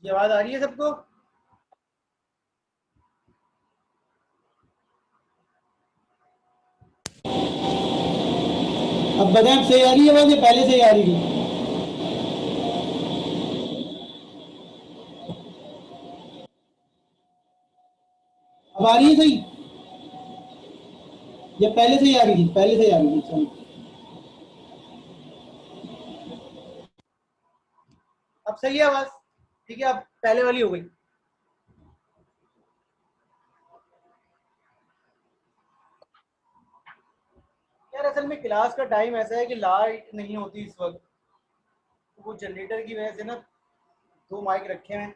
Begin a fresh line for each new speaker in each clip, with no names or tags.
ये आवाज आ रही है सबको? अब बताएं, सही आ रही है आवाज या पहले से ही आ रही थी? अब आ रही है सही या पहले से ही आ रही थी? पहले से ही आ रही थी, चलो। अब सही है आवाज? ठीक है, अब पहले वाली हो गई। यार असल में क्लास का टाइम ऐसा है कि लाइट नहीं होती इस वक्त, तो वो जनरेटर की वजह से ना दो माइक रखे हैं।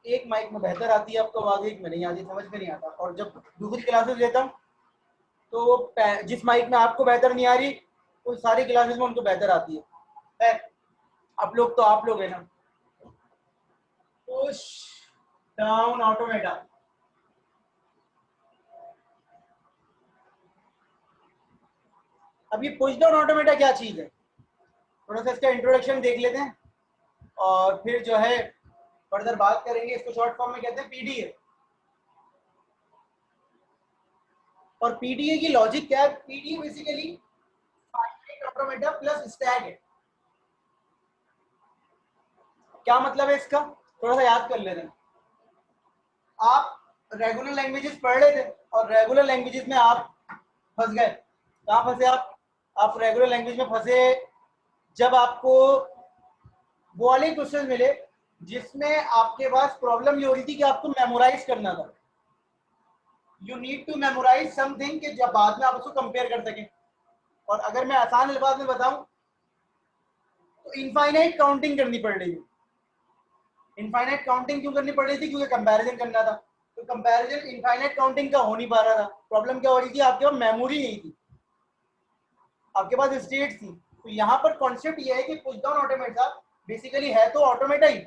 एक माइक में बेहतर आती है आपको आवाज़, एक में नहीं आती, समझ में नहीं आता। और जब दूसरी क्लासेस लेता हूँ तो जिस माइक में आपको बेहतर नहीं आ रही, वो सारी क्लासेस में उनको बेहतर आती है। आप लोग तो आप लोग है ना। Push down automata. अब ये पुश डाउन ऑटोमेटा क्या चीज़ है, थोड़ा सा इसका इंट्रोडक्शन देख लेते हैं और फिर जो है फर्दर बात करेंगे। इसको शॉर्ट फॉर्म में कहते हैं पीडीए। और पीडीए की लॉजिक क्या है? PDA basically finite automata plus stack है। क्या मतलब है इसका, थोड़ा सा याद कर लेते हैं। आप रेगुलर लैंग्वेजेस पढ़ रहे थे और रेगुलर लैंग्वेजेस में आप फंस गए। कहाँ फंसे आप रेगुलर लैंग्वेज में फंसे जब आपको वो वाले क्वेश्चन मिले जिसमें आपके पास प्रॉब्लम ये हो रही थी कि आपको मेमोराइज करना था। You need to memorise something कि जब बाद में आप उसको कंपेयर कर सकें। और अगर मैं आसान अल्फाज में बताऊं तो इनफाइनाइट काउंटिंग करनी पड़ रही थी। इनफाइनाइट काउंटिंग क्यों करनी पड़ रही थी? क्योंकि कंपैरिजन करना था। तो कंपैरिजन इनफाइनाइट काउंटिंग का हो नहीं पा रहा था। प्रॉब्लम क्या हो रही थी? आपके पास मेमोरी नहीं थी, आपके पास स्टेट थी। तो यहाँ पर कॉन्सेप्ट ये है कि पुश डाउन ऑटोमेटा बेसिकली है तो ऑटोमेटा ही,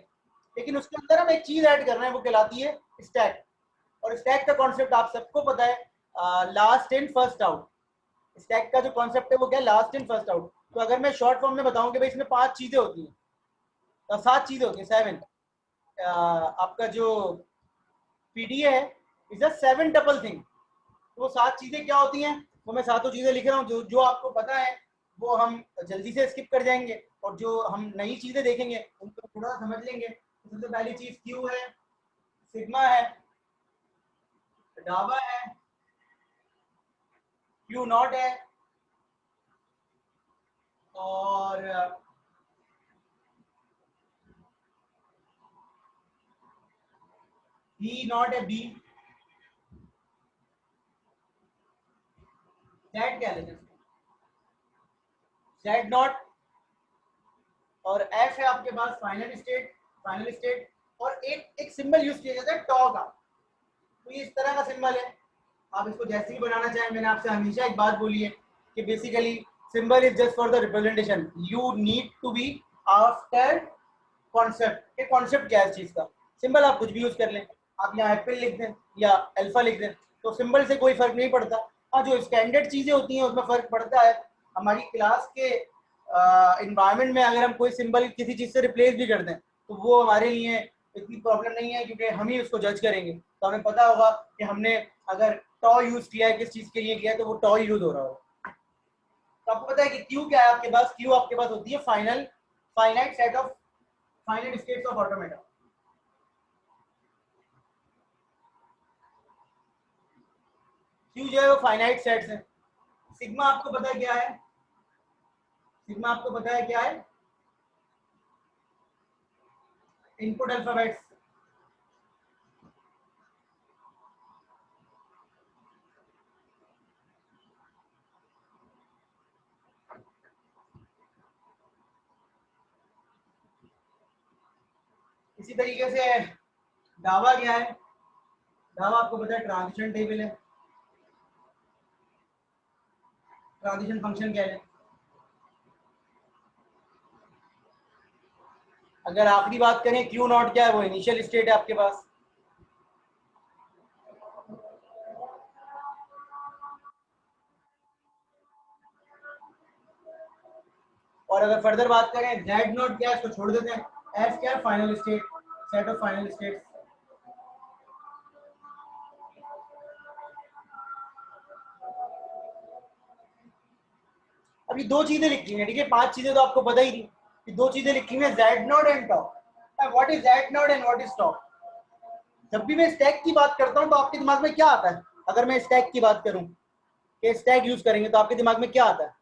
लेकिन उसके अंदर हम एक चीज ऐड कर रहे हैं, वो कहलाती है स्टैक। और स्टैक का कॉन्सेप्ट आप सबको पता है, last in first out. Stack का जो कॉन्सेप्ट है वो क्या है? Last in first out. तो अगर मैं शॉर्ट फॉर्म में बताऊं कि भाई इसमें 5 चीजें होती हैं, तो 7 चीजें होती हैं, 7। आपका जो पीडीए है इज अ 7 टपल थिंग। तो वो 7 चीजें क्या होती हैं, वो मैं सातों चीजें लिख रहा हूँ। जो जो आपको पता है वो हम जल्दी से स्किप कर जाएंगे, और जो हम नई चीजें देखेंगे उनको थोड़ा समझ लेंगे। तो सबसे पहली चीज क्यू है, सिग्मा है, डावा है, क्यू नॉट है, और बी नॉट है, बी। जेड क्या लेंगे? Z not. और एफ है आपके पास फाइनल स्टेट, फाइनल स्टेट। और एक एक सिंबल यूज किया जाता है टॉ का। तो ये इस तरह का सिंबल है, आप इसको जैसे ही बनाना चाहें। मैंने आपसे हमेशा एक बात बोली है कि basically symbol is just for the representation, you need to be after concept. ये कॉन्सेप्ट क्या है इस चीज का? सिंबल आप कुछ भी यूज कर लें, आप यहाँ एप्पल लिख दें या अल्फा लिख दें, तो सिंबल से कोई फर्क नहीं पड़ता। हाँ, जो स्टैंडर्ड चीजें होती हैं उसमें फर्क पड़ता है। हमारी क्लास के इन्वायरमेंट में अगर हम कोई सिंबल किसी चीज से रिप्लेस भी कर दें तो वो हमारे लिए इतनी प्रॉब्लम नहीं है, क्योंकि हम ही उसको जज करेंगे। तो हमें पता होगा कि हमने अगर टॉ यूज किया है, किस चीज के लिए किया है, तो वो टॉ यूज हो रहा होगा। तो आपको पता है कि क्यू क्या है आपके पास? क्यू आपके पास होती है final finite set of finite states of automata. Q जो है वो फाइनाइट सेट्स है। सिग्मा आपको पता है क्या है? सिग्मा आपको पता है क्या है? Input alphabets. इसी तरीके से दावा क्या है? दावा आपको पता है ट्रांजिशन टेबल है। ट्रांजिशन फंक्शन क्या है? अगर आखिरी बात करें क्यू नॉट क्या है? वो इनिशियल स्टेट है आपके पास। और अगर फर्दर बात करें जेड नॉट क्या है, इसको छोड़ देते हैं। एफ क्या है? Final state. Set of final states. अब ये दो चीजें लिखी हैं, ठीक है, पांच चीजें तो आपको पता ही थी। ये दो चीजें लिखी हैं, Z not and top. What is Z not and what is top? जब भी मैं स्टैक की बात करता हूं तो आपके दिमाग में क्या आता है? अगर मैं स्टैक की बात करूं कि स्टैक यूज करेंगे तो आपके दिमाग में क्या आता है?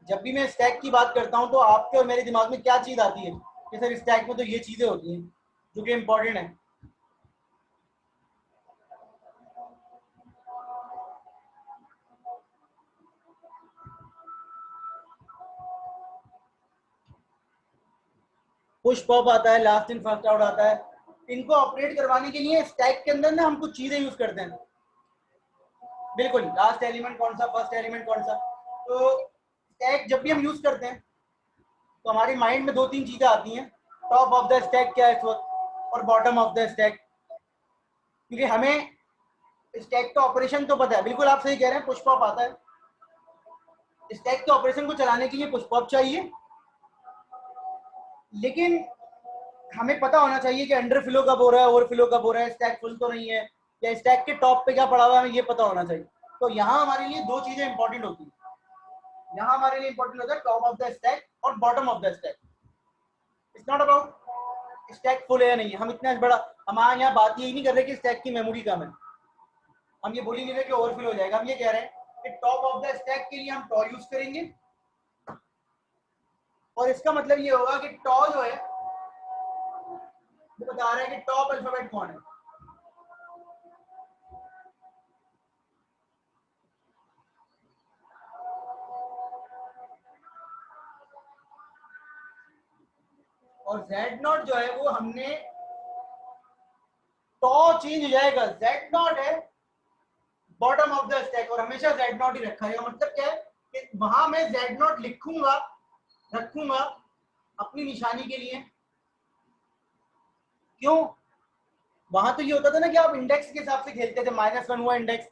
जब भी मैं स्टैक की बात करता हूं तो आपके और मेरे दिमाग में क्या चीज आती है कि सर स्टैक में तो ये चीजें होती हैं जो कि इंपॉर्टेंट है। पुश पॉप आता है, लास्ट इन फर्स्ट आउट आता है। इनको ऑपरेट करवाने के लिए स्टैक के अंदर ना हम कुछ चीजें यूज करते हैं। बिल्कुल, लास्ट एलिमेंट कौन सा, फर्स्ट एलिमेंट कौन सा। तो स्टैक जब भी हम यूज करते हैं तो हमारे माइंड में दो तीन चीजें आती हैं। टॉप ऑफ द स्टैक क्या है इस वक्त, और बॉटम ऑफ द स्टैक। क्योंकि हमें स्टैक का ऑपरेशन तो पता है, बिल्कुल आप सही कह रहे हैं, पुश पॉप आता है। स्टैक के ऑपरेशन को चलाने के लिए पुश पॉप चाहिए, लेकिन हमें पता होना चाहिए कि अंडर फ्लो कब हो रहा है, ओवर फ्लो कब हो रहा है, स्टैक फुल तो नहीं है, या स्टैक के टॉप पे क्या पड़ा हुआ है, हमें ये पता होना चाहिए। तो यहाँ हमारे लिए दो चीजें इंपॉर्टेंट होती है। यहाँ हमारे लिए इंपॉर्टेंट होता है टॉप ऑफ द स्टैक और bottom of the stack. It's not about stack full है या नहीं है। हम इतना बड़ा, हमारे यहाँ बात यही नहीं कर रहे कि स्टैक की मेमोरी कम है, हम ये बोल ही नहीं रहे कि ओवरफ्लो हो जाएगा। हम ये कह रहे हैं कि टॉप ऑफ द स्टैक के लिए हम टॉ यूज करेंगे, और इसका मतलब ये होगा कि टॉ जो है वो बता रहा है कि टॉप अल्फाबेट कौन है। और जेड नॉट जो है वो हमने टॉ चेंज हो जाएगा, जेड नॉट है बॉटम ऑफ द स्टैक, और हमेशा जेड नॉट ही रखा है। मतलब क्या है कि वहां मैं जेड नॉट लिखूंगा, रखूंगा अपनी निशानी के लिए। क्यों? वहां तो ये होता था ना कि आप इंडेक्स के हिसाब से खेलते थे, -1 हुआ इंडेक्स,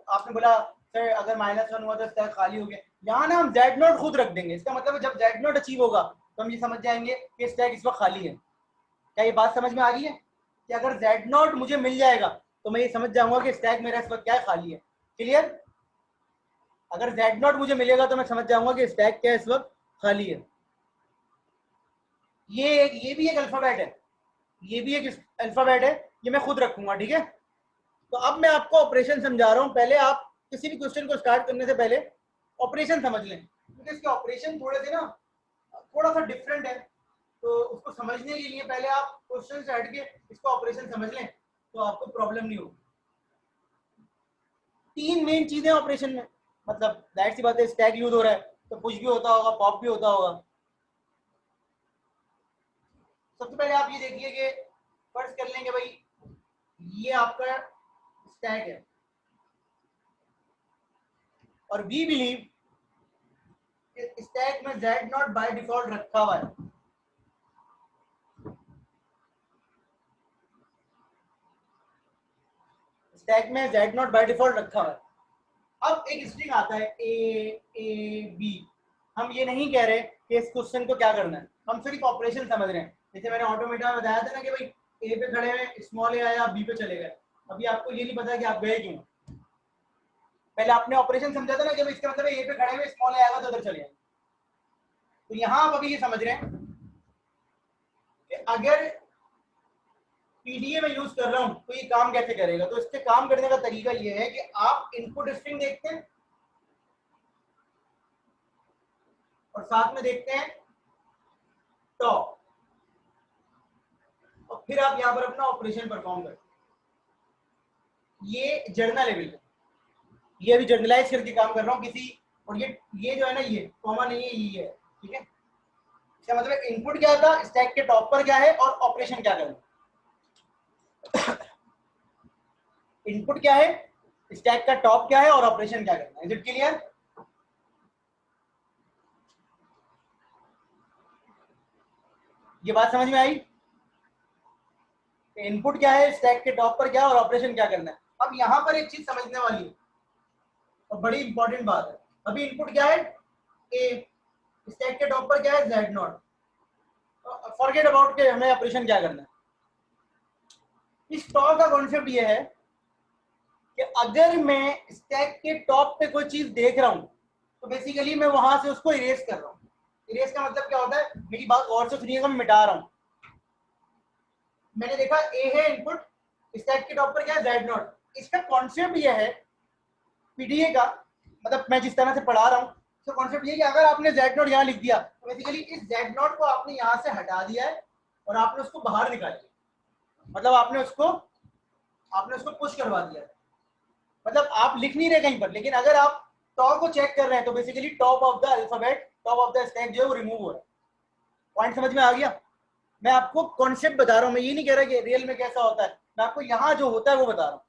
आपने बोला सर अगर -1 हुआ तो स्टैक खाली हो गया। यहाँ ना हम जेड नॉट खुद रख देंगे। इसका मतलब है जब जेड नॉट अचीव होगा तो हम ये समझ जाएंगे कि स्टैक इस वक्त खाली है। क्या ये बात समझ में आ रही है कि अगर जेड नॉट मुझे मिल जाएगा तो मैं ये समझ जाऊंगा कि स्टैक मेरा इस वक्त क्या है, खाली है। क्लियर? अगर जेड नॉट मुझे मिलेगा तो मैं समझ जाऊंगा कि स्टैक क्या इस वक्त खाली है। ये भी एक अल्फाबेट है, ये भी एक अल्फाबेट है, ये मैं खुद रखूंगा, ठीक है। तो अब मैं आपको ऑपरेशन समझा रहा हूं। पहले आप किसी भी क्वेश्चन को स्टार्ट करने से पहले ऑपरेशन समझ लें, क्योंकि इसके ऑपरेशन थोड़े से ना थोड़ा सा डिफरेंट है। तो उसको समझने के लिए पहले आप क्वेश्चन से हट के इसको ऑपरेशन समझ लें तो आपको प्रॉब्लम नहीं होगी। तीन मेन चीजें ऑपरेशन में, मतलब जाहिर सी बात है स्टैक यूज हो रहा है तो पुश भी होता होगा, पॉप भी होता होगा। सबसे पहले आप ये देखिए कि फर्ज कर लेंगे भाई ये आपका स्टैक है, और वी बिलीव स्टैक में जेड नॉट बाय डिफॉल्ट रखा हुआ है। स्टैक में जेड नॉट बाय डिफॉल्ट रखा हुआ है। अब एक स्ट्रिंग आता है ए बी। हम ये नहीं कह रहे कि इस क्वेश्चन को क्या करना है, हम सिर्फ ऑपरेशन समझ रहे हैं। जैसे मैंने ऑटोमेटा में बताया था ना कि भाई ए पे खड़े हैं, स्मॉल ए आया, बी पे चले गए। अभी आपको ये नहीं पता कि आप गए क्यों। पहले आपने ऑपरेशन समझा था ना कि भाई इसका मतलब ए पे खड़े हुए, स्मॉल ए आएगा तो उधर चले जाएंगे। तो यहाँ आप अभी ये समझ रहे हैं कि अगर पीडीए में यूज कर रहा हूं तो ये काम कैसे करेगा। तो इसके काम करने का तरीका ये है कि आप इनपुट स्ट्रिंग देखते हैं और साथ में देखते हैं टॉप, और फिर आप यहां पर अपना ऑपरेशन परफॉर्म करते हैं। ये जर्नल लेवल है, ये अभी जर्नलाइज करके काम कर रहा हूँ किसी, और ये जो है ना ये कॉमन नहीं है, ये है, ठीक है। इसका मतलब इनपुट क्या था, स्टैक के टॉप पर क्या है और ऑपरेशन क्या करना। इनपुट क्या है, स्टैक का टॉप क्या है और ऑपरेशन क्या करना है। Is it clear? ये बात समझ में आई? इनपुट क्या है, स्टैक के टॉप पर क्या है और ऑपरेशन क्या करना है। अब यहां पर एक चीज समझने वाली है और बड़ी इंपॉर्टेंट बात है। अभी इनपुट क्या है, ए, स्टैक के टॉप पर क्या है, जेड नॉट। फॉरगेट अबाउट के हमें ऑपरेशन क्या करना है। इस टॉप का कॉन्सेप्ट ये है कि अगर मैं स्टैक के टॉप पे कोई चीज देख रहा हूं तो बेसिकली मैं वहां से उसको इरेज कर रहा हूं। इरेज का मतलब क्या होता है, मेरी बात और से सुनिएगा, मैं मिटा रहा हूं। मैंने देखा ए है इनपुट, स्टैक के टॉप पर क्या है, जेड नॉट। इसका कॉन्सेप्ट ये है पीडीए का, मतलब मैं जिस तरह से पढ़ा रहा हूँ, तो कॉन्सेप्ट ये कि अगर आपने जेड नॉट यहाँ लिख दिया तो बेसिकली इस जेड नॉट को आपने यहाँ से हटा दिया है और आपने उसको बाहर निकाल दिया, मतलब आपने उसको पुश करवा दिया है। मतलब आप लिख नहीं रहे कहीं पर, लेकिन अगर आप टॉप को चेक कर रहे हैं तो basically top of the alphabet, top of the stack जो है वो रिमूव हो रहा है। पॉइंट समझ में आ गया? मैं आपको कॉन्सेप्ट बता रहा हूँ, मैं ये नहीं कह रहा कि रियल में कैसा होता है, मैं आपको यहाँ जो होता है वो बता रहा हूँ।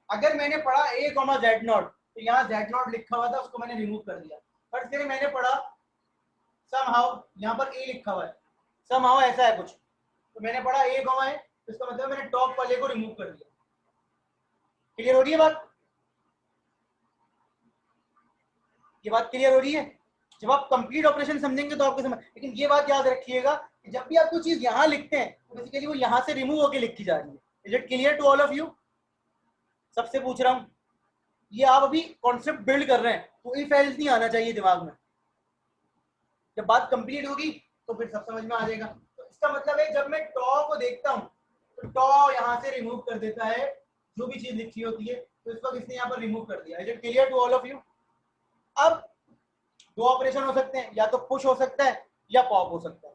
अगर मैंने पढ़ा ए कॉमा जेड नॉट तो यहाँ जेड नॉट लिखा हुआ था, उसको मैंने रिमूव कर दिया। फर्स्ट करें मैंने पढ़ा समहाउ, यहाँ पर ए लिखा हुआ है, समहाउ ऐसा है कुछ, तो मैंने पढ़ा ए कॉमा है, तो इसका मतलब मैंने टॉप वाले को रिमूव कर दिया। क्लियर हो रही है बात? ये बात क्लियर हो रही है? जब आप कंप्लीट ऑपरेशन समझेंगे तो आपको समझ, लेकिन ये बात याद रखिएगा कि जब भी आप कोई चीज यहाँ लिखते हैं तो बेसिकली वो यहाँ से रिमूव होकर लिखी जा रही है। Is it clear to all of you? सबसे पूछ रहा हूँ, ये आप अभी कॉन्सेप्ट बिल्ड कर रहे हैं तो इफ एल्स नहीं आना चाहिए दिमाग में। जब बात कंप्लीट होगी तो फिर सब समझ में आ जाएगा। तो इसका मतलब है जब मैं टॉ को देखता हूँ तो टॉ यहाँ से रिमूव कर देता है जो भी चीज लिखी होती है, तो इस वक्त इसने यहाँ पर रिमूव कर दिया। Is it clear to all of you? अब दो ऑपरेशन हो सकते हैं, या तो पुश हो सकता है या पॉप हो सकता है।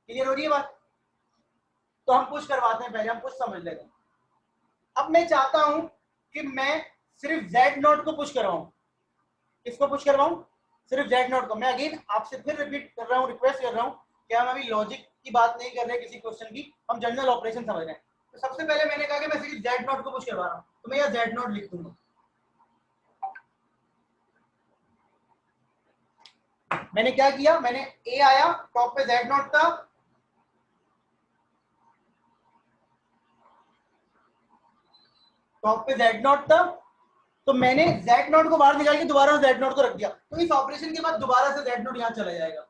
क्लियर हो रही है बात? तो हम पुश करवाते हैं, पहले हम पुश समझ लेते हैं। अब मैं चाहता हूं कि मैं सिर्फ जेड नोट को पुश करवाऊं। किसको पुश करवाऊं? सिर्फ जेड नोट को। मैं अगेन आपसे फिर रिपीट कर रहा हूं, रिक्वेस्ट कर रहा हूं कि हम अभी लॉजिक की बात नहीं कर रहे किसी क्वेश्चन की, हम जनरल ऑपरेशन समझ रहे हैं। तो सबसे पहले मैंने कहा कि मैं सिर्फ जेड नोट को पुश करवा रहा हूं, तो मैं यहाँ जेड नोट लिख दूंगा। मैंने क्या किया, मैंने ए आया, टॉप पे जेड नोट था, टॉप पे जेड नोट था, तो मैंने जेड नोट को बाहर निकाल के दोबारा जेड नोट को रख दिया। तो इस ऑपरेशन के बाद दोबारा से जेड नोट यहां चला जाएगा।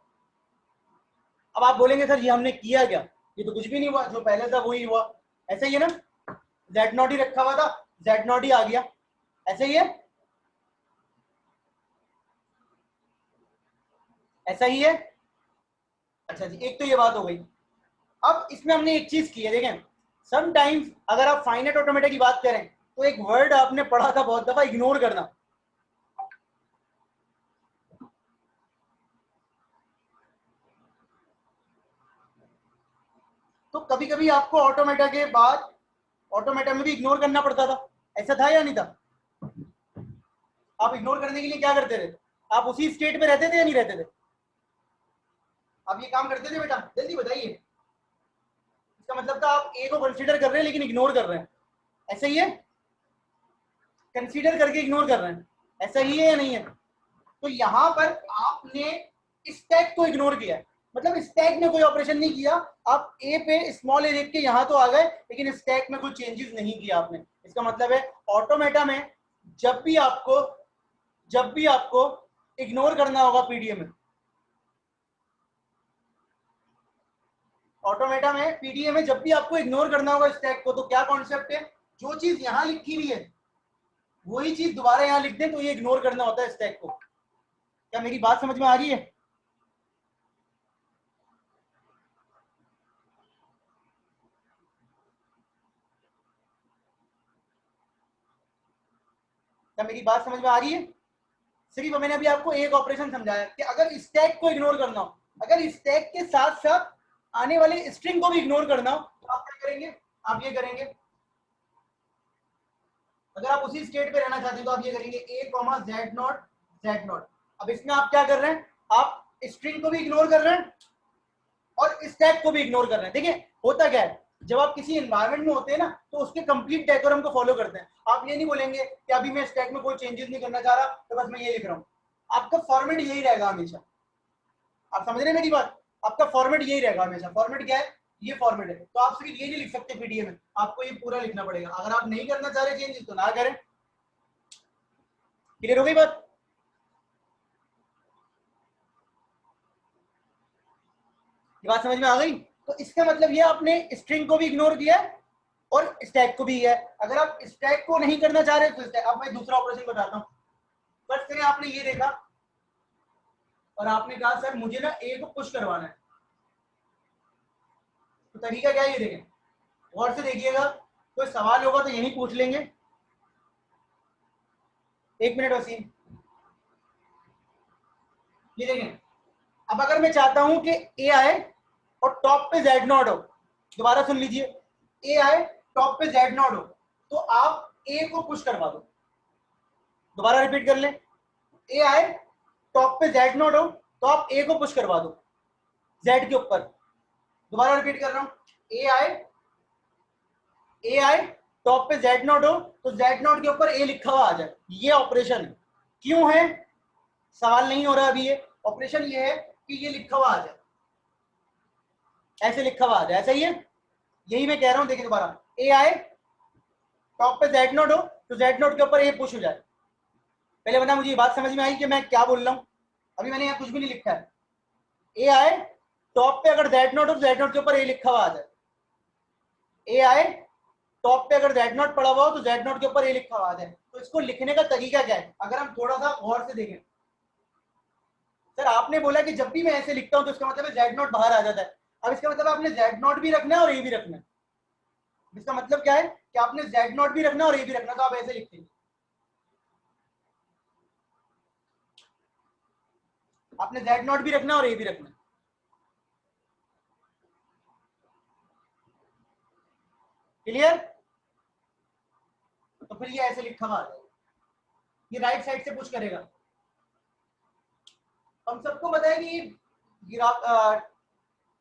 अब आप बोलेंगे सर ये हमने किया क्या, ये तो कुछ भी नहीं हुआ, जो पहले था वही हुआ। ऐसा ही है ना, जेड नोट ही रखा हुआ था, जेड नोट ही आ गया, ऐसे ही है, ऐसा ही है। अच्छा जी, एक तो ये बात हो गई। अब इसमें हमने एक चीज की है, देखें समटाइम्स अगर आप फाइनाइट ऑटोमेटा की बात करें तो एक वर्ड आपने पढ़ा था बहुत दफा, इग्नोर करना। तो कभी कभी आपको ऑटोमेटा के बाद ऑटोमेटा में भी इग्नोर करना पड़ता था, ऐसा था या नहीं था? आप इग्नोर करने के लिए क्या करते थे? आप उसी स्टेट में रहते थे या नहीं रहते थे? आप ये काम करते थे बेटा, जल्दी बताइए। इसका मतलब था आप ए को कंसीडर कर रहे हैं लेकिन इग्नोर कर रहे हैं, ऐसा ही है? कंसीडर करके इग्नोर कर रहे हैं, ऐसा ही है या नहीं है? तो यहां पर आपने स्टैक को इग्नोर किया है, मतलब स्टैक ने कोई ऑपरेशन नहीं किया। आप ए पे स्मॉल ए देख के यहां तो आ गए, लेकिन स्टैक में कोई चेंजेस नहीं किया आपने। इसका मतलब है ऑटोमेटा में जब भी आपको इग्नोर करना होगा पीडीए में, ऑटोमेटा में पीडीए में जब भी आपको इग्नोर करना होगा स्टैक को, तो क्या कॉन्सेप्ट है, जो चीज यहां लिखी हुई है वही चीज दोबारा यहां लिख दें तो ये इग्नोर करना होता है स्टैक को। क्या मेरी बात समझ में आ रही है? क्या मेरी बात समझ में आ रही है? सिर्फ मैंने अभी आपको एक ऑपरेशन समझाया कि अगर स्टैक को इग्नोर करना हो, अगर स्टैक के साथ साथ आने वाले स्ट्रिंग को भी इग्नोर करना हो तो आप क्या करेंगे, आप ये करेंगे। अगर आप उसी स्टेट पे रहना चाहते हैं तो आप ये करेंगे A comma Z naught Z naught. अब इसमें आप क्या कर रहे हैं, आप स्ट्रिंग को भी इग्नोर कर रहे हैं और स्टैक को भी इग्नोर कर रहे हैं। देखिए होता क्या है, जब आप किसी एनवायरनमेंट में होते हैं ना तो उसके कंप्लीट डेकोरम को फॉलो करते हैं। आप ये नहीं बोलेंगे कि अभी मैं स्टैक में कोई चेंजेस नहीं करना चाह रहा तो बस मैं ये लिख रहा हूँ। आपका फॉर्मेट यही रहेगा हमेशा। आप समझ रहे हैं मेरी बात? आपका फॉर्मेट यही रहेगा हमेशा। फॉर्मेट क्या है, ये फॉर्मेट है। तो आप सिर्फ ये नहीं लिख सकते पीडीएफ में, आपको ये पूरा लिखना पड़ेगा। अगर आप नहीं करना चाह रहे चेंजेस तो ना करें। क्लियर हो गई बात? ये बात समझ में आ गई? तो इसका मतलब ये आपने स्ट्रिंग को भी इग्नोर किया है और स्टैक को भी है। अगर आप स्टैक को नहीं करना चाह रहे तो अब मैं दूसरा ऑपरेशन बताता हूँ। बस करें आपने ये देखा और आपने कहा सर मुझे ना ए को पुश करवाना है, तो तरीका क्या है ये देखें, गौर से देखिएगा, कोई सवाल होगा तो यही पूछ लेंगे। एक मिनट वसीम, ये देखें, अब अगर मैं चाहता हूं कि ए आए और टॉप पे जेड नॉट हो, दोबारा सुन लीजिए, ए आए टॉप पे जेड नॉट हो, तो आप ए को पुश करवा दो। दोबारा रिपीट कर लें, ए आए टॉप पे जेड नॉट हो तो आप ए को पुश करवा दो जेड के ऊपर। दोबारा रिपीट कर रहा हूं, ए आए टॉप पे जेड नॉट हो तो जेड नॉट के ऊपर ए लिखा हुआ आ जाए। ये ऑपरेशन है। क्यों है सवाल नहीं हो रहा अभी, ये ऑपरेशन ये है कि ये लिखा हुआ आ जाए, ऐसे लिखा हुआ आ जाए, ऐसा ही है, यही मैं कह रहा हूं। देखिए दोबारा, ए आए टॉप पे जेड नोट हो तो जेड नोट के ऊपर ए पुश हो जाए। पहले बता मुझे ये बात समझ में आई कि मैं क्या बोल रहा हूं? अभी मैंने यहाँ कुछ भी नहीं लिखा है। ए आए टॉप पे अगर जेड नोट हो तो जेड नोट के ऊपर ए लिखा हुआ आ जाए। ए आए टॉप पे अगर जेड नोट पड़ा हुआ हो तो जेड नोट के ऊपर ए लिखा हुआ आ जाए। तो इसको लिखने का तरीका क्या है, अगर हम थोड़ा सा गौर से देखें। सर आपने बोला कि जब भी मैं ऐसे लिखता हूं तो इसका मतलब जेड नोट बाहर आ जाता है। अब इसका मतलब आपने जेड नोट भी रखना है और ए भी रखना है। इसका मतलब क्या है कि आपने जेड नोट भी रखना और ए भी रखना, तो आप ऐसे लिखते हैं, आपने जेड नोट भी रखना और ए भी रखना। क्लियर? तो फिर ये ऐसे लिखा हुआ आ जाएगा, ये राइट साइड से पुश करेगा। हम सबको पता है कि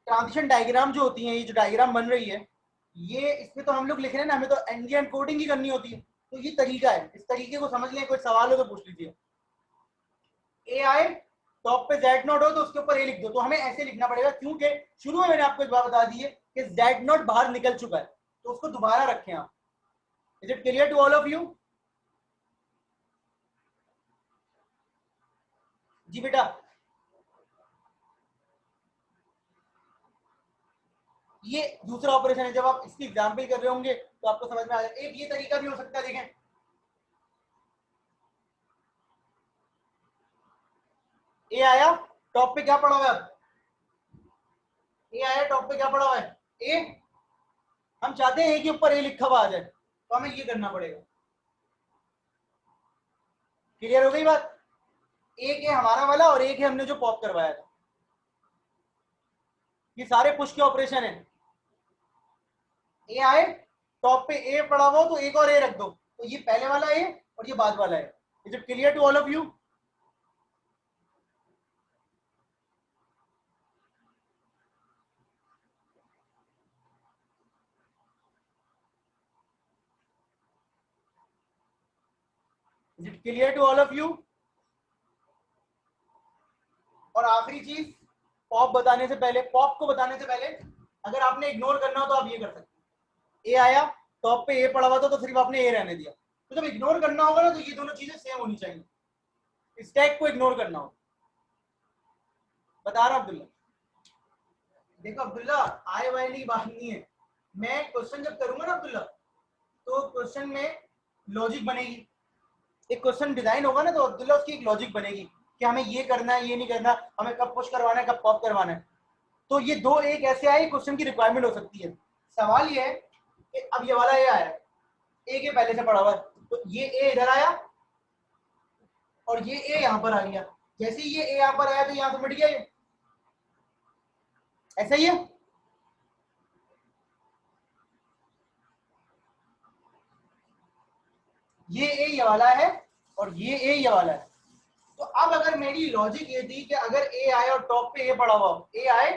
ट्रांजिशन डायग्राम जो होती है, ये जो डायग्राम बन रही है, ये इसमें तो हम लोग लिख रहे हैं ना, हमें तो एनडी कोडिंग ही करनी होती है। तो ये तरीका है, इस तरीके को समझ लें, कोई सवाल हो तो पूछ लीजिए। ए आए टॉप पे जेड नोट हो तो उसके ऊपर ए लिख दो, तो हमें ऐसे लिखना पड़ेगा क्योंकि शुरू में मैंने आपको एक बात बता दी है कि जेड नोट बाहर निकल चुका है, तो उसको दोबारा रखें आप। Is it clear to all of you? जी बेटा, ये दूसरा ऑपरेशन है। जब आप इसकी एग्जाम्पल कर रहे होंगे तो आपको समझ में आ जाएगा। एक ये तरीका भी हो सकता है, देखें, ए आया टॉप पे क्या पड़ा हुआ है, ए आया टॉप पे क्या पड़ा हुआ है, ए। हम चाहते हैं ए के ऊपर ए लिखा हुआ आ जाए, तो हमें ये करना पड़ेगा। क्लियर हो गई बात? एक है हमारा वाला और एक है हमने जो पॉप करवाया था। ये सारे पुश के ऑपरेशन है। ए आए टॉप पे ए पड़ा हुआ तो एक और ए रख दो, तो ये पहले वाला ए और ये बाद वाला है। Is it clear to all of you? Is it clear to all of you? और आखिरी चीज, पॉप बताने से पहले, पॉप को बताने से पहले अगर आपने इग्नोर करना हो तो आप ये कर सकते हैं। ए आया टॉप पे ए पड़ा हुआ था तो सिर्फ आपने ए रहने दिया। तो जब इग्नोर करना होगा ना तो ये दोनों चीजें सेम होनी चाहिए। स्टैक को इग्नोर करना हो, बता रहा अब्दुल्ला। देखो अब्दुल्ला, आए वाली बात नहीं है। मैं क्वेश्चन जब करूंगा ना अब्दुल्ला, तो क्वेश्चन में लॉजिक बनेगी। एक क्वेश्चन डिजाइन होगा ना तो अब्दुल्ला उसकी एक लॉजिक बनेगी कि हमें ये करना है, ये नहीं करना, हमें कब पुश करवाना है, कब पॉप करवाना है। तो ये दो एक ऐसे आए क्वेश्चन की रिक्वायरमेंट हो सकती है। सवाल ये है कि अब ये वाला ए आया, ए के पहले से पड़ा हुआ है, तो ये ए इधर आया और ये ए यहां पर आ गया। जैसे ही ये ए यहां पर आया तो यहां से मिट गया, ये ऐसा ही है। ये ए ये वाला है और ये ए वाला है। तो अब अगर मेरी लॉजिक ये थी कि अगर ए आए और टॉप पे ए पड़ा हुआ हो, ए आए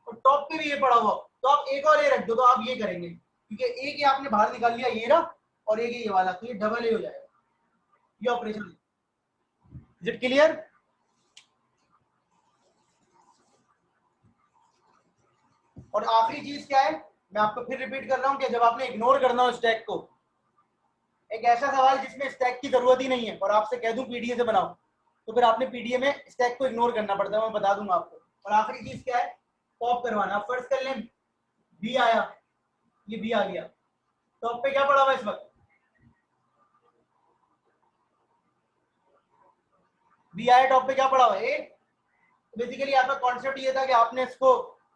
और टॉप पे भी ए पड़ा हुआ हो, तो आप एक और ए रख दो, तो आप ये करेंगे क्योंकि एक आपने बाहर निकाल लिया, ये रहा, और एक ये वाला, तो ये डबल ए हो जाएगा। ये ऑपरेशन। Is it clear? और आखिरी चीज क्या है, मैं आपको फिर रिपीट कर रहा हूं कि जब आपने इग्नोर करना हो स्टैक को, एक ऐसा सवाल जिसमें स्टैक की जरूरत ही नहीं है और आपसे कह दूं पीडीए से बनाओ, तो फिर आपने पीडीए में स्टैक को इग्नोर करना पड़ता है, मैं बता दूंगा आपको। और आखिरी चीज क्या है पॉप करवाना। आप फर्ज कर लें बी आया, ये बी आ गया, टॉप पे क्या पड़ा हुआ इस वक्त, बी आया, टॉप पे क्या पड़ा हुआ है ए। बेसिकली आपका कॉन्सेप्ट ये था कि आपने इसको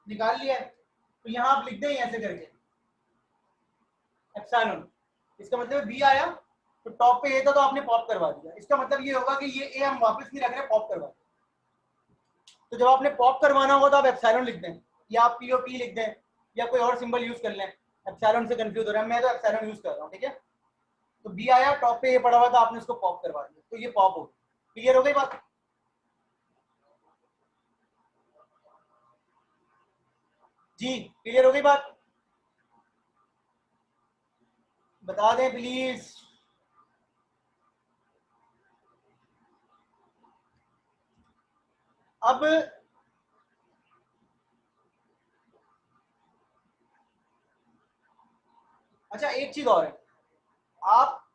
निकाल लिया है, तो यहाँ आप लिख दें ऐसे करके एप्सिलॉन, इसका मतलब बी आया तो टॉप पे ये था तो आपने पॉप करवा दिया। इसका मतलब ये होगा कि ये ए हम वापस नहीं रख रहे, पॉप करवा। तो जब आपने पॉप करवाना होगा तो आप एप्सिलॉन लिख दें, या आप पी ओ पी लिख दें, या कोई और सिंबल यूज कर लें। एप्सिलॉन से कंफ्यूज हो रहा है, मैं तो एप्सिलॉन यूज कर रहा हूँ, ठीक है। तो बी आया, टॉप पे ये पड़ा हुआ था, आपने उसको पॉप करवा दिया, तो ये पॉप हो गया। क्लियर हो गई बात? जी क्लियर हो गई बात? बता दें प्लीज। अब अच्छा एक चीज और है, आप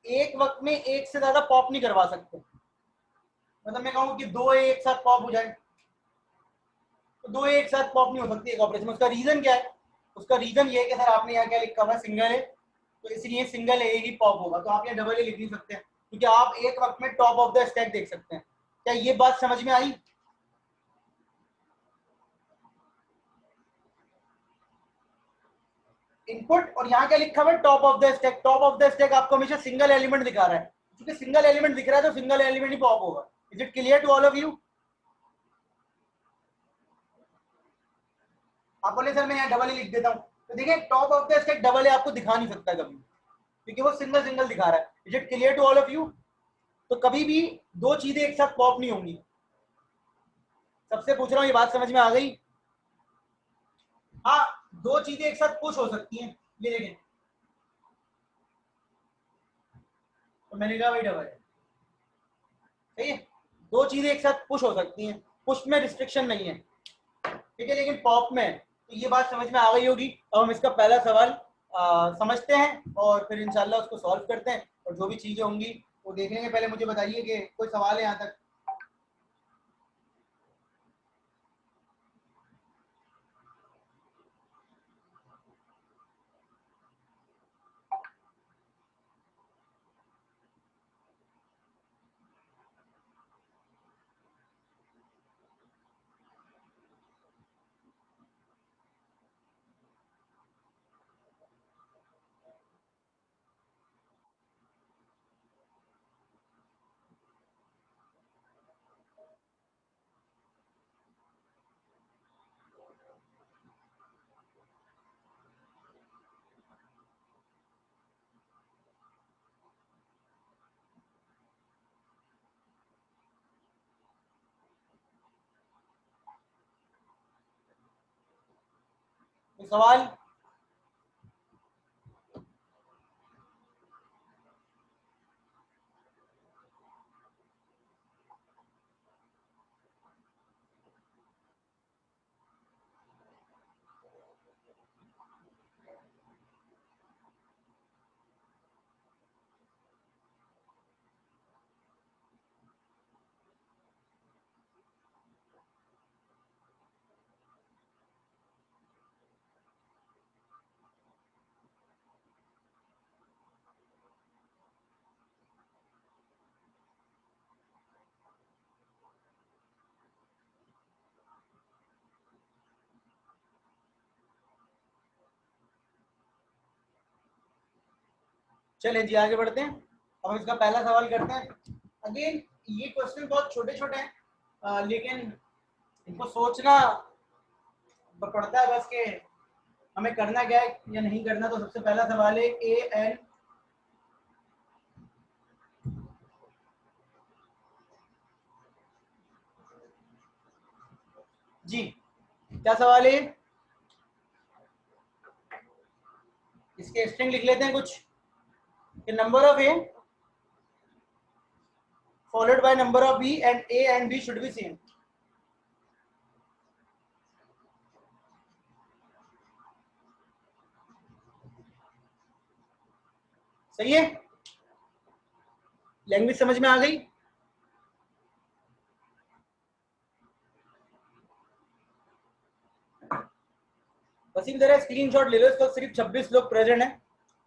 एक वक्त में एक से ज्यादा पॉप नहीं करवा सकते। मतलब मैं कहूँ कि दो एक साथ पॉप हो जाए, तो दो एक साथ पॉप नहीं हो सकती एक ऑपरेशन में। उसका रीजन क्या है? उसका रीजन ये है कि सर आपने यहाँ क्या लिखा हुआ है, सिंगल है, तो इसलिए सिंगल ए ही पॉप होगा। तो आप यहाँ डबल ए लिख नहीं सकते, क्योंकि आप एक वक्त में टॉप ऑफ द स्टैक देख सकते हैं। क्या ये बात समझ में आई? इनपुट और यहाँ क्या लिखा हुआ है, top of the stack. Top of the stack आपको हमेशा सिंगल एलिमेंट दिखा रहा है, क्योंकि सिंगल एलिमेंट दिख रहा है तो सिंगल एलिमेंट ही पॉप होगा। Is it clear to all of you? आप बोले सर मैं यहाँ डबल ए लिख देता हूँ, तो देखिए top of the stack double A आपको दिखा नहीं सकता कभी, क्योंकि वो सिंगल सिंगल दिखा रहा है। Is it clear to all of you? तो कभी भी दो चीजें एक साथ पॉप नहीं होंगी। सबसे पूछ रहा हूँ, ये बात समझ में आ गई? हाँ, दो चीजें एक साथ पुश हो सकती हैं, ये देखें, तो मैंने कहा भाई डबल है, सही है। दो चीजें एक साथ पुश हो सकती हैं, पुश में रिस्ट्रिक्शन नहीं है, ठीक है, लेकिन पॉप में है। तो ये बात समझ में आ गई होगी। अब हम इसका पहला सवाल समझते हैं और फिर इंशाल्लाह उसको सॉल्व करते हैं, और जो भी चीजें होंगी वो देख लेंगे। पहले मुझे बताइए कि कोई सवाल है यहाँ तक? कोई सवाल? चलें जी आगे बढ़ते हैं। अब हम इसका पहला सवाल करते हैं। अगेन ये क्वेश्चन बहुत छोटे छोटे हैं, लेकिन इनको सोचना पड़ता है बस के हमें करना क्या है या नहीं करना। तो सबसे पहला सवाल है ए एन, जी क्या सवाल है? इसके स्ट्रिंग लिख लेते हैं कुछ, कि number of A followed by number of b and a and b should be same। सही है? लैंग्वेज समझ में आ गई? जरा स्क्रीनशॉट ले लो इसका, सिर्फ 26 लोग प्रेजेंट हैं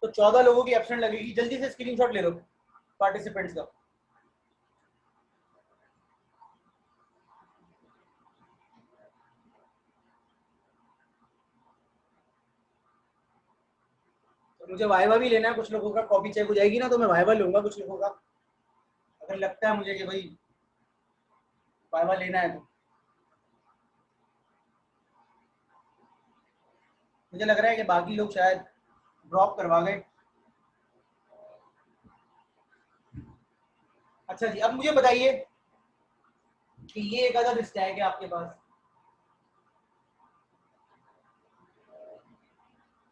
तो 14 लोगों की एब्सेंट लगेगी, जल्दी से स्क्रीनशॉट ले लो पार्टिसिपेंट्स का। तो मुझे वाइवा भी लेना है, कुछ लोगों का कॉपी चेक हो जाएगी ना तो मैं वाइवा लूंगा कुछ लोगों का, अगर लगता है मुझे कि भाई वाइवा लेना है तो। मुझे लग रहा है कि बाकी लोग शायद ड्रॉप करवा गए। अच्छा जी, अब मुझे बताइए कि ये एक अदद स्टैक है आपके पास,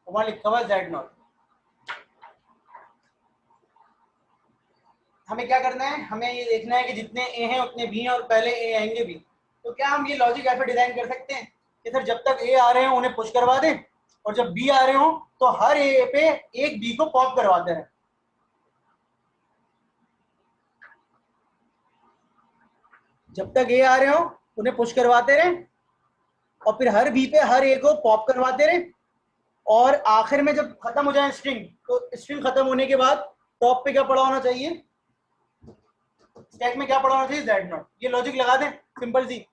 वहां लिखा हुआ Z0। हमें क्या करना है, हमें ये देखना है कि जितने ए हैं उतने बी हैं और पहले ए आएंगे भी। तो क्या हम ये लॉजिक ऐसे डिजाइन कर सकते हैं कि सर जब तक ए आ रहे हो उन्हें पुश करवा दें और जब बी आ रहे हो तो हर ए पे एक बी को पॉप करवाते हैं। जब तक ए आ रहे हो उन्हें पुश करवाते रहे और फिर हर बी पे हर ए को पॉप करवाते रहे और आखिर में जब खत्म हो जाए स्ट्रिंग तो स्ट्रिंग खत्म होने के बाद टॉप पे क्या पड़ा होना चाहिए, स्टैक में क्या पड़ा होना चाहिए, Z0। ये लॉजिक लगा दें सिंपल सी।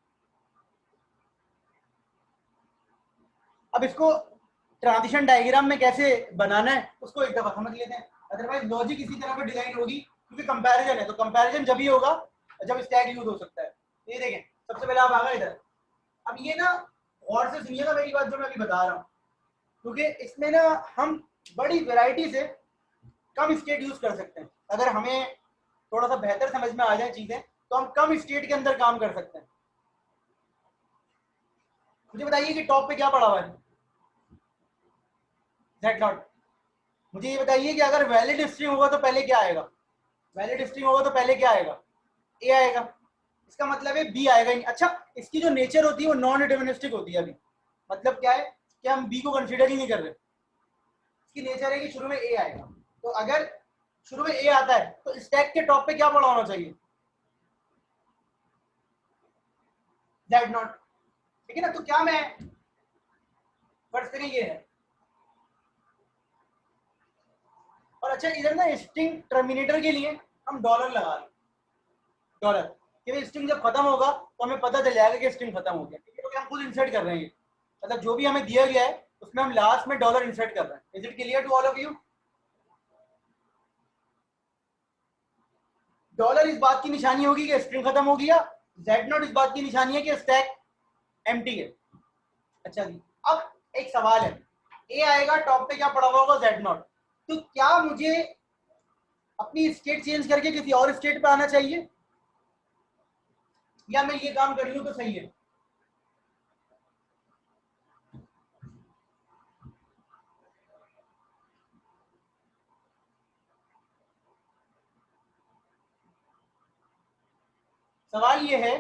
अब इसको ट्रांजिशन डायग्राम में कैसे बनाना है उसको एक दफा समझ लेते हैं, अदरवाइज लॉजिक इसी तरह पर डिजाइन होगी क्योंकि कंपैरिजन है, तो कंपैरिजन जब ही होगा जब स्टैक यूज हो सकता है। ये देखें सबसे पहले आप आ गए इधर, अब ये ना गौर से सुनिएगा मेरी बात जो मैं अभी बता रहा हूँ, क्योंकि इसमें ना हम बड़ी वैरायटी से कम स्टेट यूज कर सकते हैं। अगर हमें थोड़ा सा बेहतर समझ में आ जाए चीजें तो हम कम स्टेट के अंदर काम कर सकते हैं। मुझे बताइए कि टॉप पे क्या पड़ा हुआ है, Z0। मुझे ये बताइए कि अगर वैलिड स्ट्रिंग होगा तो पहले क्या आएगा, वैलिड स्ट्रिंग होगा तो पहले क्या आएगा, ए आएगा। इसका मतलब है बी आएगा ही। अच्छा, इसकी जो नेचर होती है वो नॉन डिटरमिनिस्टिक होती है। अभी मतलब क्या है कि हम बी को कंसीडर ही नहीं कर रहे, इसकी नेचर है कि शुरू में ए आएगा। तो अगर शुरू में ए आता है तो स्टैक के टॉप पे क्या पड़ा होना चाहिए, Z0, ठीक है ना। तो क्या मैं फर्ज करें ये है, और अच्छा इधर ना स्ट्रिंग टर्मिनेटर के लिए हम डॉलर लगा लें, डॉलर, कि स्ट्रिंग जब खत्म होगा तो हमें पता चल जाएगा कि स्ट्रिंग खत्म हो गया, ठीक है। तो हम खुद इंसर्ट कर रहे हैं, मतलब जो भी हमें दिया गया है उसमें हम लास्ट में डॉलर इंसर्ट कर रहे हैं। Is it clear to all of you? Dollar इस बात की निशानी होगी कि स्ट्रिंग खत्म हो गया, Z0 इस बात की निशानी है कि स्टैक एम्प्टी है। अच्छा जी, अब एक सवाल है, ए आएगा टॉप पे क्या पड़ा हुआ होगा, Z0। तो क्या मुझे अपनी स्टेट चेंज करके किसी और स्टेट पे आना चाहिए या मैं ये काम कर लूं तो सही है? सवाल ये है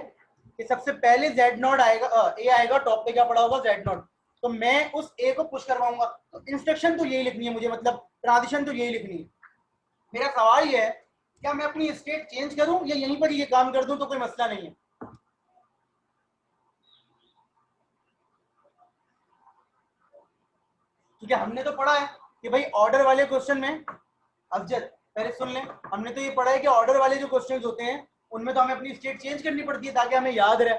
कि सबसे पहले Z0 आएगा, ए आएगा टॉप पे क्या पड़ा होगा, Z0। तो मैं उस ए को पुश करवाऊंगा, तो इंस्ट्रक्शन तो यही लिखनी है मुझे, मतलब ट्रांजिशन तो यही लिखनी है। मेरा सवाल ये है क्या मैं अपनी स्टेट चेंज करूं या यहीं पर ये काम कर दूं तो कोई मसला नहीं है? क्योंकि हमने तो पढ़ा है कि भाई ऑर्डर वाले क्वेश्चन में, अफजल पहले सुन लें, हमने तो ये पढ़ा है कि ऑर्डर वाले जो क्वेश्चंस होते हैं उनमें तो हमें अपनी स्टेट चेंज करनी पड़ती है ताकि हमें याद रहे।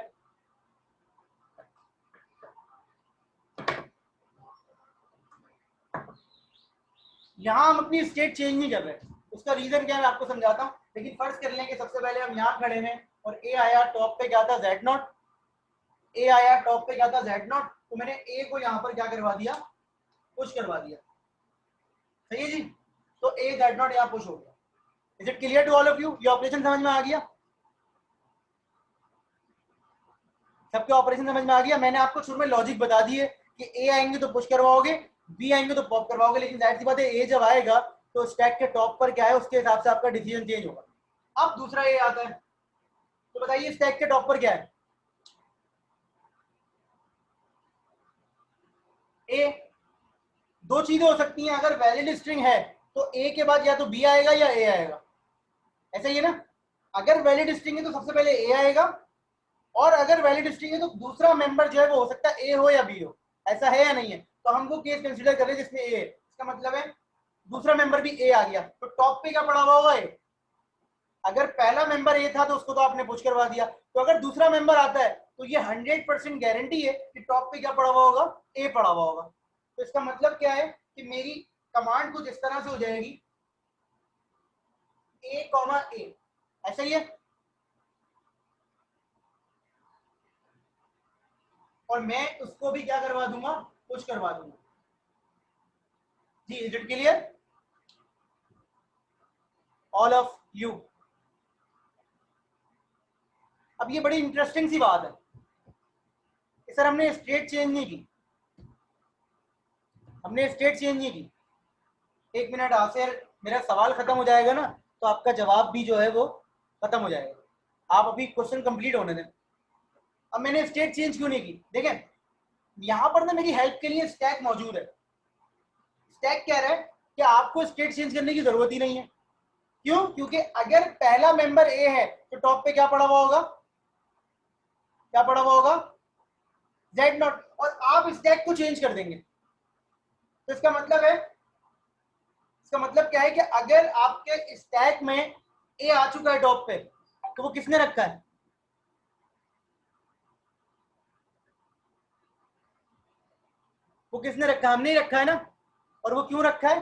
यहाँ हम अपनी स्टेट चेंज नहीं कर रहे, उसका रीजन क्या है मैं आपको समझाता हूँ। लेकिन फर्ज कर लें कि सबसे पहले हम यहाँ खड़े हैं और ए आया टॉप पे क्या था, Z0। ए आया टॉप पे क्या था, Z0। तो मैंने ए को यहाँ पर क्या करवा दिया, पुश करवा दिया, सही है जी। तो ए Z0 यहाँ पुश हो गया। Is it clear to all of you? ये ऑपरेशन समझ में आ गया? सबके ऑपरेशन समझ में आ गया? मैंने आपको शुरू में लॉजिक बता दी है कि ए आएंगे तो पुश करवाओगे, बी आएंगे तो पॉप करवाओगे, लेकिन जाहिर सी बात है ए जब आएगा तो स्टैक के टॉप पर क्या है उसके हिसाब से आपका डिसीजन चेंज होगा। अब दूसरा ए आता है, तो बताइए स्टैक के टॉप पर क्या है, ए। दो चीजें हो सकती हैं, अगर वैलिड स्ट्रिंग है तो ए के बाद या तो बी आएगा या ए आएगा, ऐसा ही है ना। अगर वैलिड स्ट्रिंग है तो सबसे पहले ए आएगा, और अगर वैलिड स्ट्रिंग है तो दूसरा मेंबर जो है वो हो सकता है ए हो या बी हो, ऐसा है या नहीं है? तो हम वो केस कंसीडर कर रहे हैं जिसमें ए है, इसका मतलब है दूसरा मेंबर भी ए आ गया, तो टॉप पे क्या पड़ा हुआ होगा ए। अगर पहला मेंबर ए था तो उसको तो आपने पुश करवा दिया, तो अगर दूसरा मेंबर आता है तो ये 100% गारंटी है कि टॉप पे क्या पड़ा हुआ होगा, ए पड़ा हुआ होगा। तो इसका मतलब क्या है कि मेरी कमांड कुछ इस तरह से हो जाएगी, ए कॉमा ए, ऐसा ही है। और मैं उसको भी क्या करवा दूंगा, पुश करवा दूंगा। जी is it clear all of you? अब ये बड़ी इंटरेस्टिंग सी बात है कि सर हमने स्टेट चेंज नहीं की, हमने स्टेट चेंज नहीं की। एक मिनट आपसे, मेरा सवाल खत्म हो जाएगा ना तो आपका जवाब भी जो है वो खत्म हो जाएगा। आप अभी क्वेश्चन कंप्लीट होने दें। अब मैंने स्टेट चेंज क्यों नहीं की, देखें यहां पर ना मेरी हेल्प के लिए स्टैक मौजूद है। स्टैक कह रहा है कि आपको स्टेट चेंज करने की जरूरत ही नहीं है। क्यों? क्योंकि अगर पहला मेंबर ए है तो टॉप पे क्या पड़ा हुआ होगा, क्या पड़ा हुआ होगा, जेड नॉट, और आप स्टैक को चेंज कर देंगे। तो इसका मतलब है, इसका मतलब क्या है कि अगर आपके स्टैक में ए आ चुका है टॉप पे तो वो किसने रखा है, वो किसने रखा है, हमने ही रखा है ना। और वो क्यों रखा है,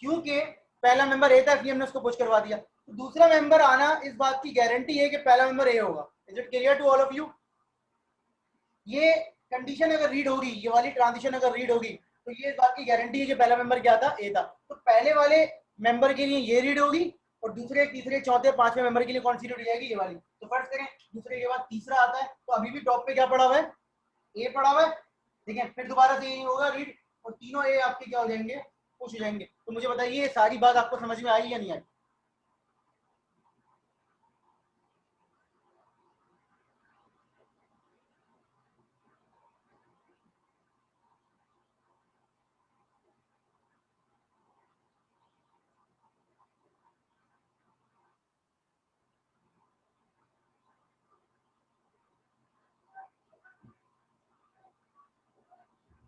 क्योंकि पहला मेंबर ए था इसलिए हमने उसको पुश करवा दिया। तो दूसरा मेंबर आना इस बात की गारंटी है कि पहला मेंबर ए होगा। Is it clear to all of you? ये कंडीशन अगर रीड होगी, ये वाली ट्रांजिशन अगर रीड होगी तो ये इस बात की गारंटी है कि पहला मेंबर क्या था, ए था। तो पहले वाले मेंबर के लिए ये रीड होगी और दूसरे तीसरे चौथे पांचवें मेंबर के लिए कौन सी रीड हो जाएगी, ये वाली। तो फर्स्ट करें, दूसरे के बाद तीसरा आता है तो अभी भी टॉप पे क्या पड़ा हुआ है, ए पड़ा हुआ है। ठीक है, फिर दोबारा से ये होगा रीड और तीनों ए आपके क्या हो जाएंगे, पुश हो जाएंगे। तो मुझे बताइए सारी बात आपको समझ में आई या नहीं आई?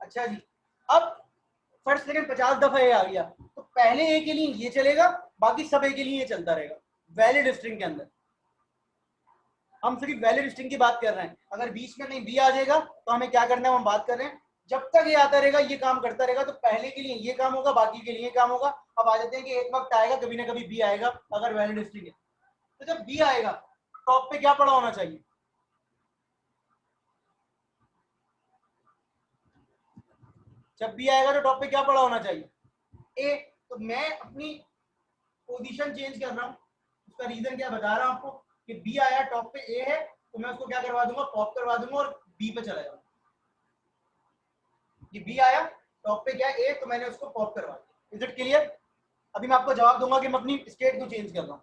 अच्छा जी, अब फर्स्ट सेकंड 50 दफा ए आ गया तो पहले ए के लिए ये चलेगा, बाकी सब ए के लिए ये चलता रहेगा वैलिड स्ट्रिंग के अंदर। हम सिर्फ वैलिड स्ट्रिंग की बात कर रहे हैं। अगर बीच में कहीं बी आ जाएगा तो हमें क्या करना है, हम बात कर रहे हैं जब तक ये आता रहेगा ये काम करता रहेगा, तो पहले के लिए ये काम होगा, बाकी के लिए काम होगा। अब आ जाते हैं कि एक वक्त आएगा कभी ना कभी बी आएगा अगर वैलिड स्ट्रिंग है। तो जब बी आएगा टॉप पे क्या पड़ा होना चाहिए, जब बी आएगा तो टॉप पे क्या पड़ा होना चाहिए, ए। तो मैं अपनी पोजीशन चेंज कर रहा हूँ, उसका रीजन क्या बता रहा हूँ आपको कि बी आया टॉप पे ए है तो मैं उसको क्या करवा दूंगा, पॉप करवा दूंगा और बी पे चला जाऊंगा। ये बी आया टॉप पे क्या ए तो मैंने उसको पॉप करवा दिया। Is it clear? अभी मैं आपको जवाब दूंगा कि मैं अपनी स्टेट को चेंज कर रहा हूँ।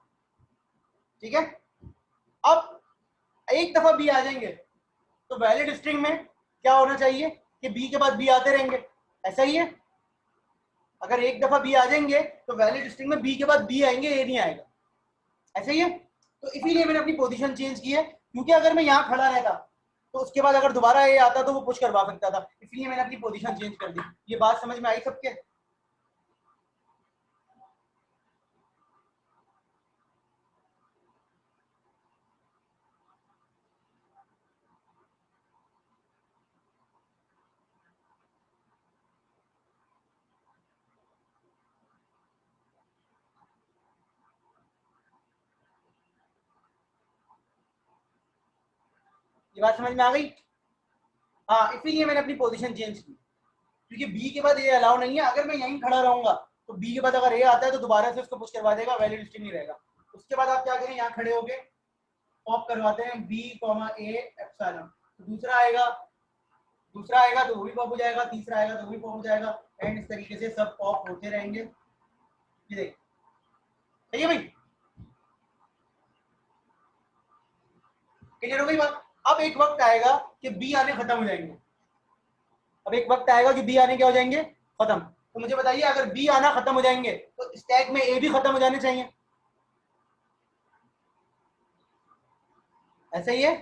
ठीक है, अब एक दफा बी आ जाएंगे तो वैलिड स्ट्रिंग में क्या होना चाहिए कि बी के बाद बी आते रहेंगे, ऐसा ही है। अगर एक दफा बी आ जाएंगे तो वैलिड स्ट्रिंग में बी के बाद बी आएंगे, ए नहीं आएगा, ऐसा ही है। तो इसीलिए मैंने अपनी पोजीशन चेंज की है, क्योंकि अगर मैं यहाँ खड़ा रहता तो उसके बाद अगर दोबारा ए आता तो वो पुश करवा सकता था, इसलिए मैंने अपनी पोजीशन चेंज कर दी। ये बात समझ में आई सबके? ये बात समझ में आ गई? हाँ, इसीलिए मैंने अपनी पोजीशन चेंज की, क्योंकि बी के बाद ए अलाउ नहीं है। अगर मैं यहीं खड़ा रहूंगा तो बी के बाद अगर ए आता है तो दोबारा से उसको पुश करवा देगा, वैलिड स्ट्रिंग नहीं रहेगा। उसके बाद आप क्या करें, यहाँ खड़े होके पॉप करवाते हैं बी कॉमा ए एप्सिलॉन, तो दूसरा आएगा तो वो भी पॉप हो जाएगा, तीसरा आएगा तो वो भी पॉप हो जाएगा, एंड इस तरीके से सब पॉप होते रहेंगे। ये देखिए, सही है भाई, क्लियर हो गई बात? अब एक वक्त आएगा कि बी आने खत्म हो जाएंगे, अब एक वक्त आएगा कि बी आने क्या हो जाएंगे, खत्म। तो मुझे बताइए अगर बी आना खत्म हो जाएंगे तो स्टैक में ए भी खत्म हो जाने चाहिए, ऐसा ही है।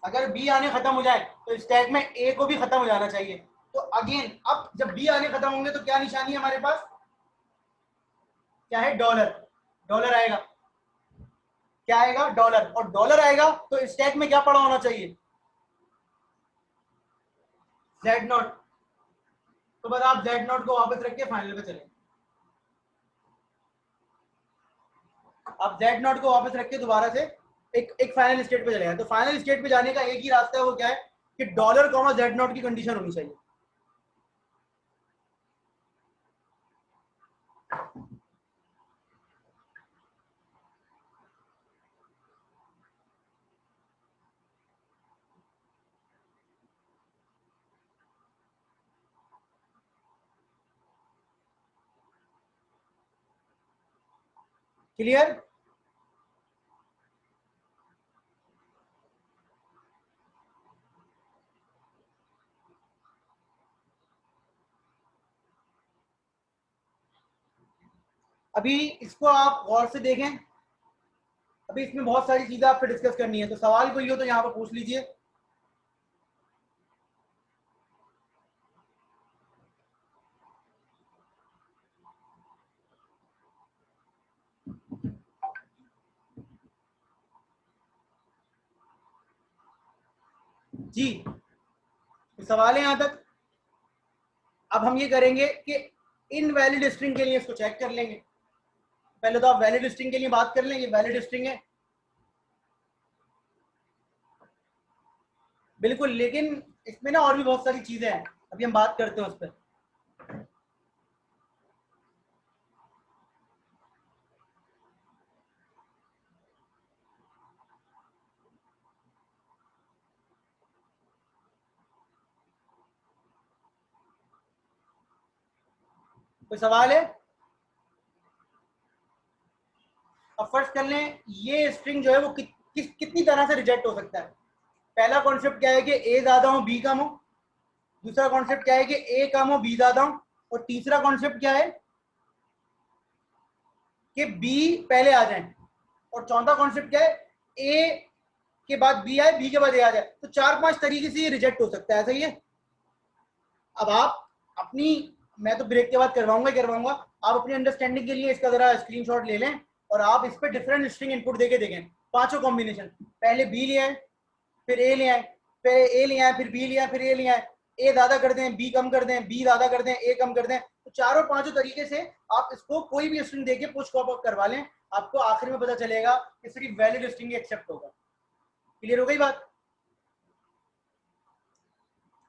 अगर बी आने खत्म हो जाए तो स्टैक में ए को भी खत्म हो जाना चाहिए। तो अगेन अब जब बी आने खत्म होंगे तो क्या निशानी है हमारे पास, क्या है, डॉलर। डॉलर आएगा, क्या आएगा, डॉलर। और डॉलर आएगा तो स्टैक में क्या पड़ा होना चाहिए, जेड नॉट। तो बस आप जेड नॉट को वापस रख के फाइनल पे चले, आप जेड नॉट को वापस रख के दोबारा से एक फाइनल स्टेट पे चले जाए। तो फाइनल स्टेट पे जाने का एक ही रास्ता है, वो क्या है कि डॉलर कॉमा जेड नॉट की कंडीशन होनी चाहिए। क्लियर। अभी इसको आप गौर से देखें, अभी इसमें बहुत सारी चीजें आपको डिस्कस करनी है, तो सवाल कोई हो तो यहाँ पर पूछ लीजिए। जी, तो सवाल है यहाँ तक। अब हम ये करेंगे कि इनवैलिड स्ट्रिंग के लिए इसको चेक कर लेंगे। पहले तो आप वैलिड स्ट्रिंग के लिए बात कर लेंगे, वैलिड स्ट्रिंग है बिल्कुल, लेकिन इसमें ना और भी बहुत सारी चीजें हैं, अभी हम बात करते हैं उस पर। कोई सवाल है? अब फर्स्ट कर लें, ये स्ट्रिंग जो है वो कितनी तरह से रिजेक्ट हो सकता है। पहला कॉन्सेप्ट क्या है कि ए ज्यादा हो बी कम हो, दूसरा कॉन्सेप्ट क्या है कि ए कम हो बी ज्यादा हो, और तीसरा कॉन्सेप्ट क्या है कि बी पहले आ जाए, और चौथा कॉन्सेप्ट क्या है, ए के बाद बी आए, बी के बाद ए आ जाए। तो 4-5 तरीके से ये रिजेक्ट हो सकता है, सही है। अब आप अपनी, मैं तो ब्रेक के बाद करवाऊंगा ही करवाऊंगा, आप अपनी अंडरस्टैंडिंग के लिए इसका जरा स्क्रीनशॉट ले लें और आप इस पर डिफरेंट स्ट्रिंग इनपुट देके देखें, पांचों कॉम्बिनेशन। पहले बी ले आए, फिर ए ले आए, फिर ए ले आए, फिर बी ले आए, फिर ए ले आए। ए ज्यादा कर दें, बी कम कर दें, बी ज्यादा कर दें, ए कम कर दें। तो चारों पांचों तरीके से आप इसको कोई भी स्ट्रिंग देके पुश कॉप अप करवा लें, आपको आखिर में पता चलेगा कि सिर्फ वैलिड स्ट्रिंग एक्सेप्ट होगा। क्लियर हो गई बात?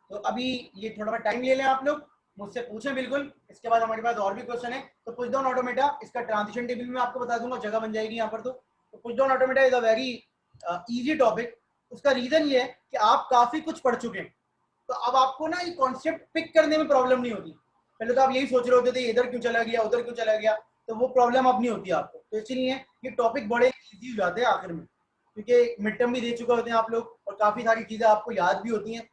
तो अभी ये थोड़ा सा टाइम ले लें आप लोग, मुझसे पूछें बिल्कुल। इसके बाद हमारे पास और भी क्वेश्चन है। तो पुश डाउन ऑटोमेटा, इसका ट्रांजिशन टेबल में आपको बता दूंगा, जगह बन जाएगी यहाँ पर। तो push down automata is a very easy topic. उसका रीजन ये है कि आप काफी कुछ पढ़ चुके हैं, तो अब आपको ना ये कॉन्सेप्ट पिक करने में प्रॉब्लम नहीं होती। पहले तो आप यही सोच रहे होते थे इधर क्यों चला गया, उधर क्यों चला गया, तो वो प्रॉब्लम अब नहीं होती आपको। तो इसलिए ये टॉपिक बड़े इजी हो जाते हैं आखिर में, क्योंकि मिड टर्म भी दे चुके होते हैं आप लोग और काफी सारी चीजें आपको याद भी होती हैं।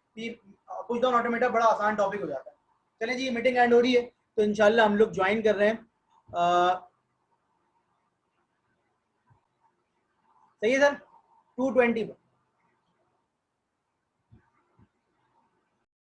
पुश डाउन ऑटोमेटा बड़ा आसान टॉपिक हो जाता है। चलें जी, मीटिंग एंड हो रही है, तो इंशाल्लाह हम लोग ज्वाइन कर रहे हैं। सही है सर, 2:20